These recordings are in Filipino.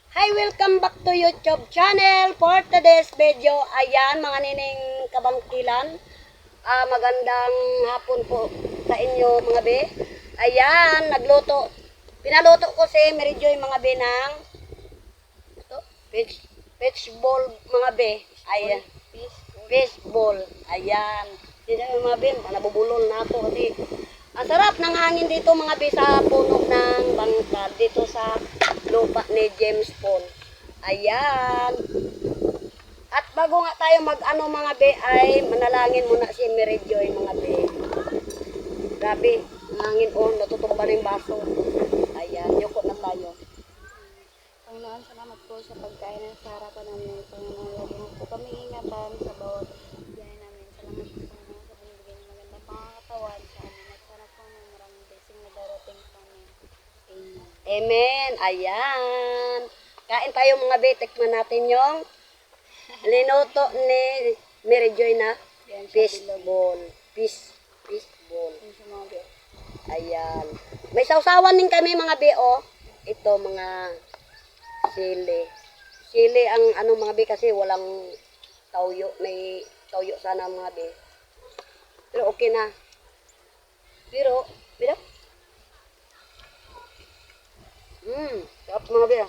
Hi, welcome back to YouTube channel. For today's video, ayan mga nining kabangkilan. Magandang hapon po sa inyo mga be. Ayan, nagluto. Pinaluto ko si Mary Joy mga be ng fish ball mga be. Ayan, fish ball. Ayan. Sino mga be, nabubulol na ako kasi ang sarap ng hangin dito mga be sa puno ng bangkad dito sa lupa ni James Paul. Ayan. At bago nga tayo mag-ano mga be ay manalangin muna si Mary Joy mga be. Grabe, ang hangin natutumba na yung baso. Ayan, yuko na tayo. Panginoon, salamat po sa pagkain ng sa harapan namin. Panginoon, lagi mo po kami ingatan sa bawat biyahe namin. Salamat po Panginoon sa binibigay ng magandang pangakatawan sa amin. At sana po may maraming blessing na darating sa amin. Amen. Amen. Ayan. Kain tayo mga be. Tikman natin yung linuto ni Mary Joy na fish ball. Fish ball. Yung sa mga biyahe. Ayan. May sausawan din kami mga be. Ito mga sili. Sili ang ano mga be kasi walang tawyo. May tawyo sana mga be. Pero okay na. Pero, sarap mga be.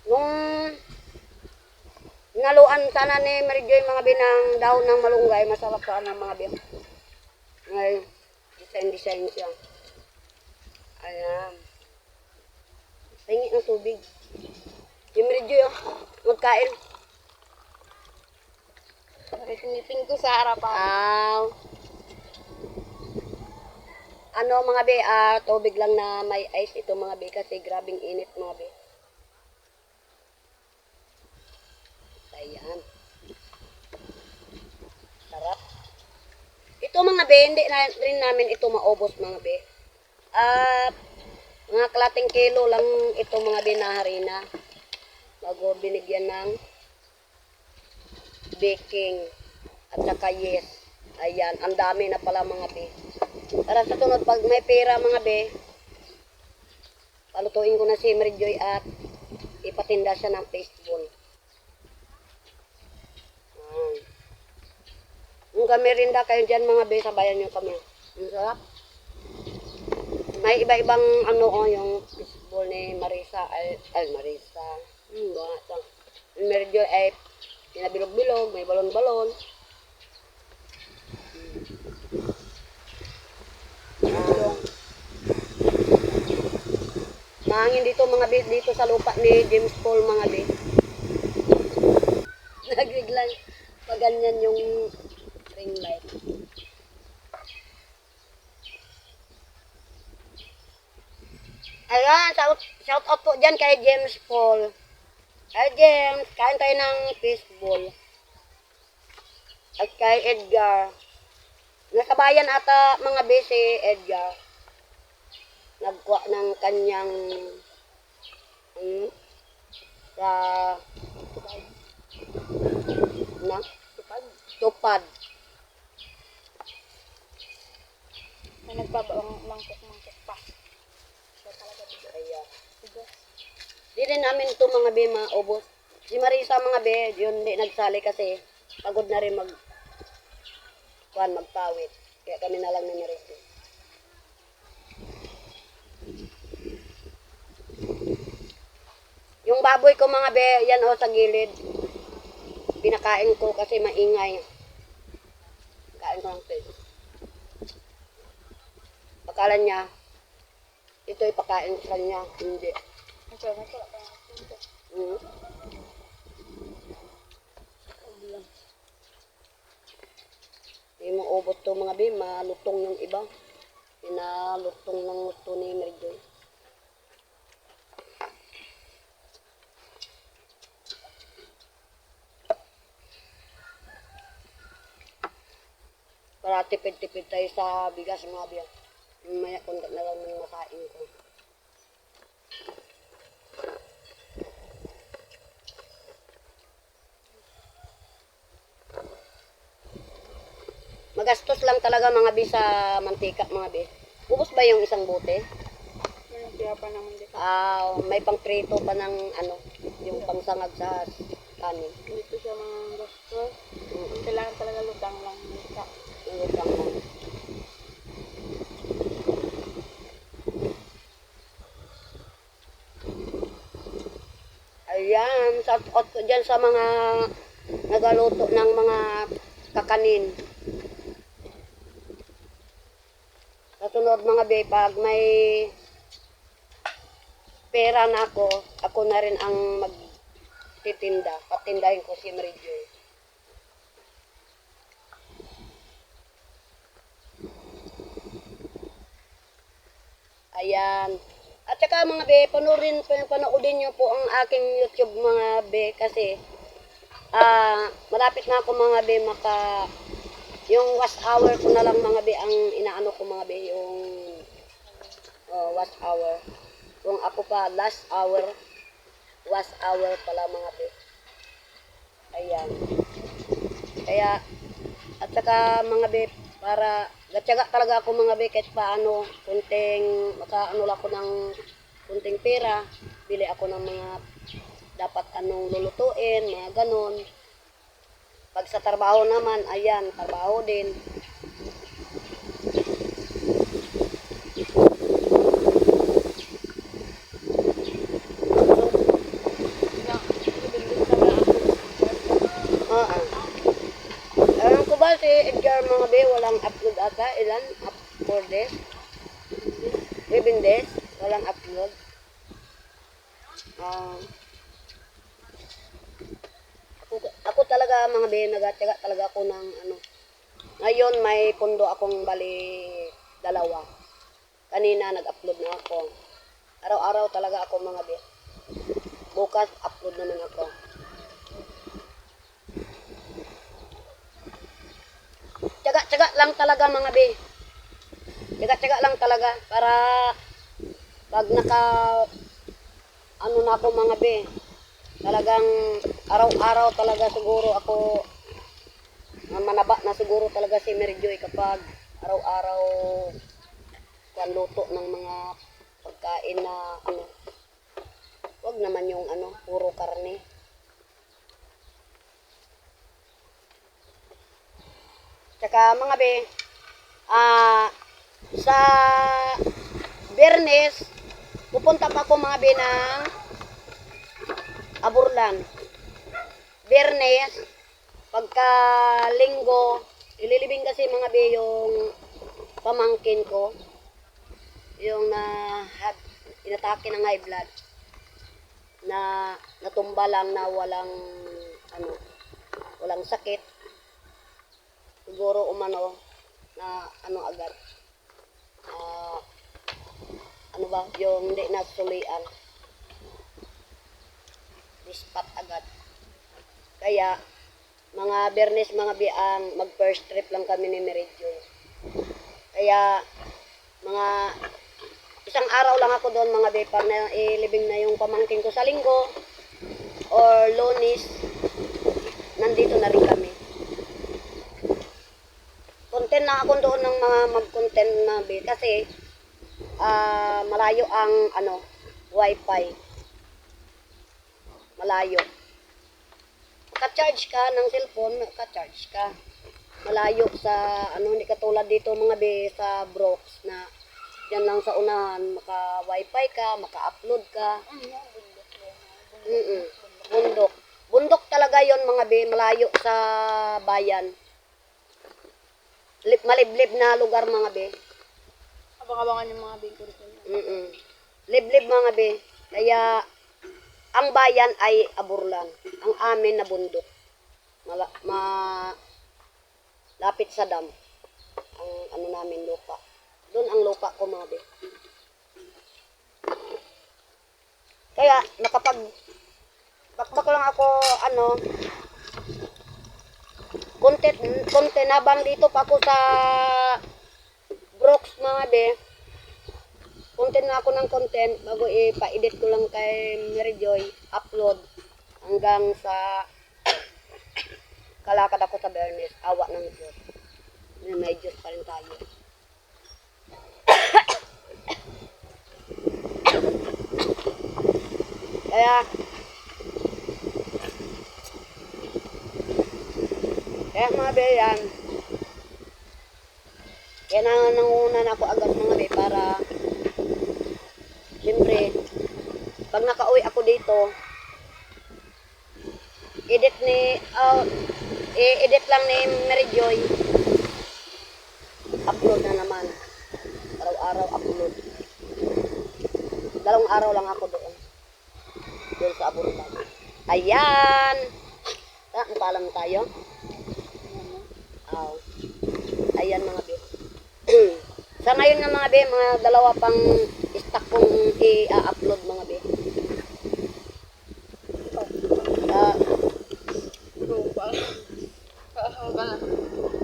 Nung naluan sana ni Mary Joy mga be ng dahon ng malunggay, masarap sana mga be. Ngay, design siya. Ayan. Tingin ng tubig. Yung Mary Joy, magkain. Siniting ko sa harapan. Ano mga be, tubig lang na may ice ito mga be kasi grabing init mga be. Ayan. Sarap. Ito mga be, hindi na rin namin ito maubos mga be. At mga kalating kilo lang ito mga be na harina. Bago binigyan ng baking at saka yes. Ayan, ang dami na pala mga be. Para sa tunod, pag may pera mga be, palutuin ko na si Mary Joy at ipatinda siya ng fishball. Kung kami rinda kayo dyan mga be, sabayan nyo kami. Ang sarap. May iba-ibang yung fishball ni Marisa. Marisa. Mary Joy ay pinabilog-bilog, may balon-balon. Mahangin dito mga be, dito sa lupa ni James Paul mga be. Nagiglang paganyan yung ring light. Ayan, shout out po dyan kay James Paul. Kay James, kain tayo ng fishball. At kay Edgar. Nakabayan ata mga be si Edgar. Nagkuha ng kanyang sa tupad. May nagbabaong mangkok pa. Siya talaga dito. Ayan. Bigas. Di rin namin ito mga be maubos. Si Marisa mga be, yun di nagsali kasi pagod na rin magpawit. Kaya kami na lang ni Marisa. Yung baboy ko mga be, yan sa gilid. Pinakain ko kasi maingay. Kain ko ng fish. Pakalan niya, ito ipakain sa kanya. Hindi. Ito, nagkala pa nga. Hindi mo ubot to mga be, malutong yung iba. Pinalutong ng gusto ni Mary Joy. Para tipid-tipid tayo sa bigas mga be. Maya konti na lang ng makain ko. Magastos lang talaga mga be sa mantika mga be. Ubus ba yung isang bote? Meron siya. Mahirapan naman dito. May pangprito pa ng ano, yung pangsangag sa kanin. Dito siya mga gusto. Mm. Kailangan talaga lutang lang. Isa. Yung utang lang. Ayan, shout out ko dyan sa mga nagaluto ng mga kakanin. Kasunod mga be, pag may pera na ako na rin ang magtitinda. Patindahin ko si Mary Joy. Ayan. At saka mga be, panoodin nyo po ang aking YouTube mga be kasi malapit na ako mga be yung wash hour ko na lang mga be ang inaano ko mga be yung wash hour. Kung ako pa last hour, wash hour pala mga be. Ayan. Kaya at saka mga be para gatyaga talaga ako mga be kahit paano makaano lang ako ng kunting pera, bili ako ng mga dapat anong lulutuin, mga ganon. Pag sa trabaho naman, ayan, trabaho din. Alam ko ba si Edgar mga be, walang upload ata, ilan? 4 days? 7 days? Walang upload. Ako talaga mga be, nagatyaga talaga ako ng ano. Ngayon may pundo akong bali 2. Kanina nag-upload na ako. Araw-araw talaga ako mga be. Bukas upload naman ako. Tyaga-tyaga lang talaga mga be. Tyaga-tyaga lang talaga para pag ano na ako mga be. Talagang araw-araw talaga siguro ako manaba na siguro talaga si Mary Joy kapag araw-araw luto ng mga pagkain na ano. Wag naman yung ano, puro karne. Tsaka mga be, sa Biyernes, pupunta pa ako mga be ng Aburlan. Biyernes, pagka Linggo, ililibing kasi mga be yung pamangkin ko, yung inatake ng high blood, na natumba lang na walang sakit. Siguro umano na ano agad. Ano ba, yung hindi nasulian. Dispat agad. Kaya mga Biyernes mga biang mag first trip lang kami ni Mary Joy. Kaya mga isang araw lang ako doon mga be, para na ilibing na yung pamangkin ko sa Linggo or Lunes, nandito na rin kami. Content na ako doon ng mga mag-content na be kasi malayo ang ano wifi. Malayo. Ka-charge ka ng cellphone, ka-charge ka. Malayo sa ano, hindi katulad dito mga be sa Brooks na yan lang sa unahan, maka-wifi ka, maka-upload ka. Bundok. Bundok talaga yon mga be, malayo sa bayan. Maliblib na lugar mga be. Abang-abangan yung mga bingkod ko. Liblib mga be. Kaya ang bayan ay Aburlan. Ang amin na bundok. Lapit sa dam. Ang ano namin lupa. Doon ang lupa ko mga be. Kaya bakbak lang ako content habang dito pa ako sa Brooks mga be. Content na ako ng content bago ipa-edit ko lang kay Mary Joy, upload hanggang sa kalakad ako sa Biyernes. Awa ng Diyos. May Diyos pa rin tayo. Kaya mga be, yan. Kaya nangunan ako agad mga be para siyempre pag nakauwi ako dito i-edit lang ni Mary Joy, upload na naman, araw-araw upload. 2 araw lang ako doon sa Aburban. Ayan, paalam tayo. Ayan mga be. Sa ngayon nga mga be, mga 2 pang stock kong i-upload mga be.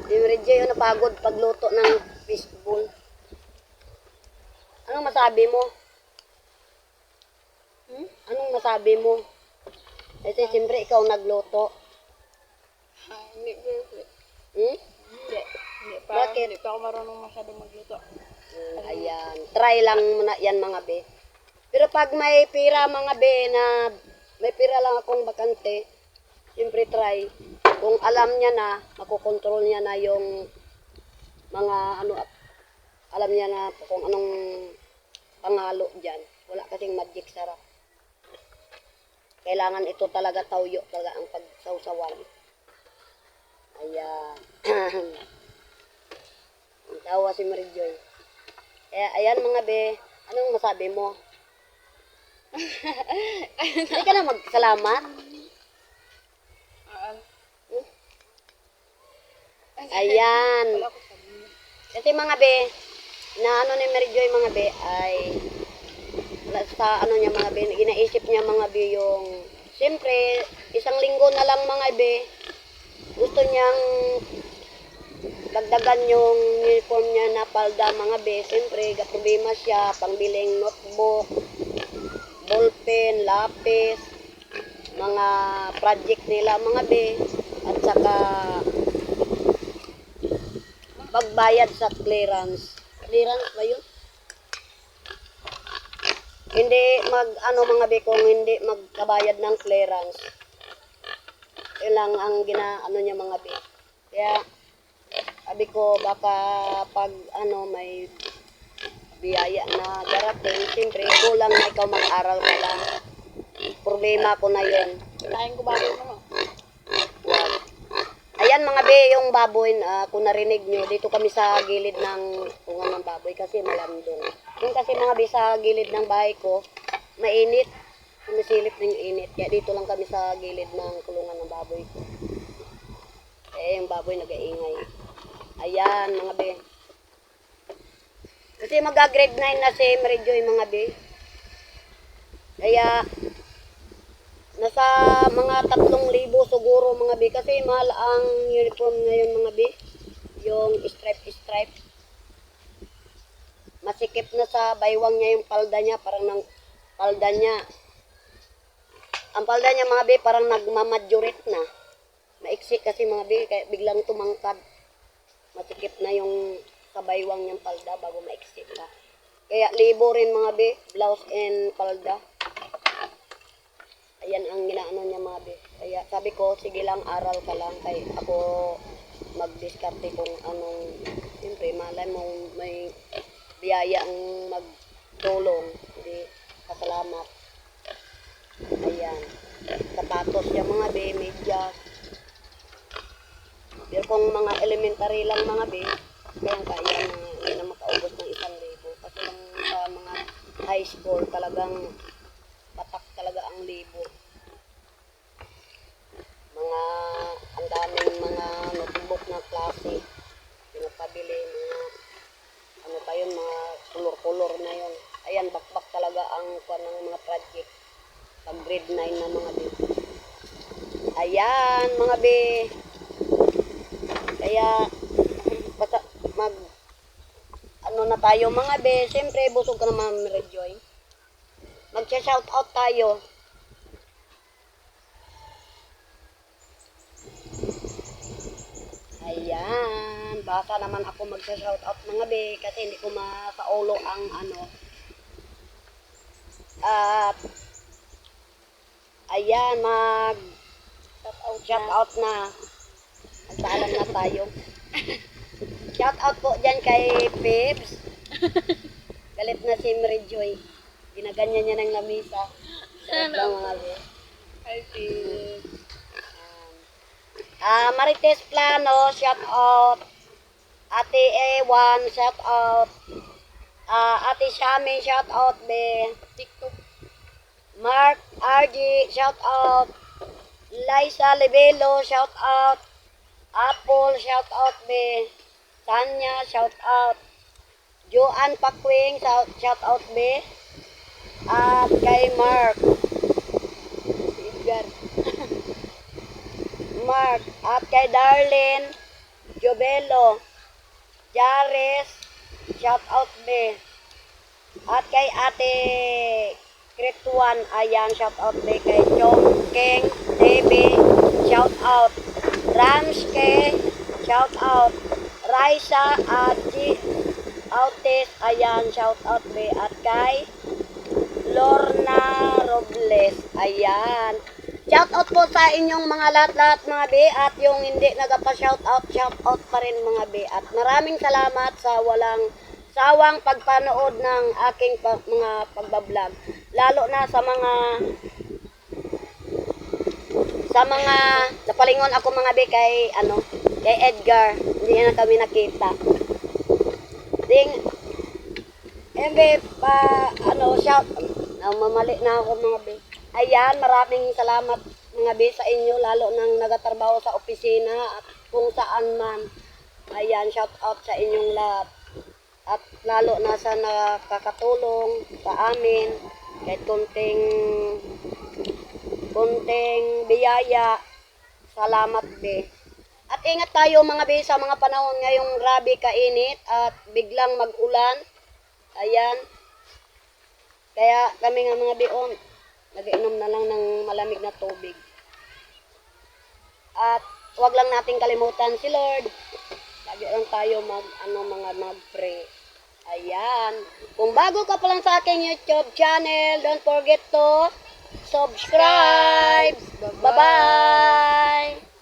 Si Reggie yung napagod pagluto ng fishbowl. Anong masabi mo? Anong masabi mo? Kasi siyempre ikaw nagluto. Hindi po. Hmm? Hindi pa. Bakit? Hindi pa ako marunong masyadong magluto. Ayan. Try lang muna yan mga be. Pero pag may pira mga be na may pira lang akong bakante, siyempre try. Kung alam niya na, makokontrol niya na yung mga alam niya na kung anong pangalo dyan. Wala kasing magic sarap. Kailangan ito talaga tawyo talaga ang pagsawsawan. Ayan. Ang tawa si Mary Joy. Kaya ayan mga be, anong masabi mo? Hindi ka na magsalamat? Ayan. Kasi mga be, na ni Mary Joy mga be ay sa niya mga be, ginaisip niya mga be yung siyempre, 1 linggo na lang mga be, gusto niyang dagdagan yung uniform niya na palda mga be. Siyempre, problema siya, pangbiling notebook, ballpen, lapis, mga project nila mga be, at saka pagbayad sa clearance. Clearance ba yun? Hindi mga be, kung hindi magkabayad ng clearance. Yun lang ang niya mga be. Kaya, sabi ko, baka pag may biyaya na darating, siyempre, kulang na ikaw mag-aral ka lang. Problema ko na yun. Kain ko baboy mo. Wag. Ayan mga be, yung baboy, kung narinig nyo, dito kami sa gilid ng tungan ng baboy kasi malandong. Yung kasi mga be, sa gilid ng bahay ko, mainit. Sumisilip na yung init. Kaya dito lang kami sa gilid ng kulungan ng baboy ko. Yung baboy nag-aingay. Ayan mga be. Kasi mag-grade 9 na si Mary Joy mga be. Kaya nasa mga 3,000 siguro mga be. Kasi mahal ang uniform ngayon mga be. Yung stripe. Masikip na sa baywang niya yung palda niya. Parang ng palda niya. Ang palda niya mga be parang nagmamajorit na. Maiksi kasi mga be. Kaya biglang tumangkad. Masikip na yung kabaywang niyang palda bago maiksi ka. Kaya libo rin mga be, blouse and palda. Ayan ang ginaano niya mga be. Kaya sabi ko, sige lang, aral ka lang. Kaya ako mag-discarte kung anong, siyempre malay mo may biyaya ang magtulong. Hindi, kasalamat. Ayan. Sapatos niya mga be, medyas. Pero kung mga elementary lang mga be, kaya na hindi na makaubos ng 1,000. Kasi lang sa mga high school talagang patak talaga ang libo. Ang daming mga notebook na klase. Pinapabili, mga color na yun. Ayan, bakbak talaga ang mga project. Pag grade 9 na mga be. Ayan, mga be. Kaya, basta na tayo mga be, siyempre busog ka naman Mary Joy. Mag-shout out tayo. Ayan, baka naman ako mag-shout out mga be, kasi hindi ko masaulo ang at Ayan, Shout out shout out na. Magpaalam na tayo. Shout out po dyan kay Pibs. Galit na si Mary Joy. Ginaganyan niya ng lamisa. Sarap lang mga be. Hi, Pib. Marites Plano, shout out. Ate A1, shout out. Ate Shami, shout out be. TikTok. Mark RG, shout out. Liza Lebelo, shout out. Apple, shout out be. Tanya, shout out. Joanne Pakwing, shout out be. At kay Mark. Edgar. Mark. At kay Darlene Jobelo. Jares, shout out be. At kay Ate Krituan, ayan, shout out be. Kay Chong King Debbie, shout out. Ramske, shout out. Raisa Aji Autis, ayan, shout out be. At kay Lorna Robles, ayan. Shout out po sa inyong mga lahat-lahat mga be, at yung hindi nagpa-shout out pa rin mga be. At maraming salamat sa walang sawang pagpanood ng aking mga pagbablog. Lalo na sa mga napalingon ako mga be kay Edgar. Hindi na kami nakita. Shout mamali na ako mga be. Ayan, maraming salamat mga be sa inyo, lalo nang nagatrabaho sa opisina at kung saan man. Ayan, shout out sa inyong lahat. At lalo na sa nakakatulong sa amin, kahit konting biyaya, salamat be. At ingat tayo mga be sa mga panahon ngayong grabe kainit at biglang mag-ulan. Ayan. Kaya kami nga mga beon, nag-inom na lang ng malamig na tubig. At wag lang nating kalimutan si Lord. Lagi lang tayo mag-pray. Ayan. Kung bago ka pa lang sa aking YouTube channel, don't forget to subscribe. Bye-bye.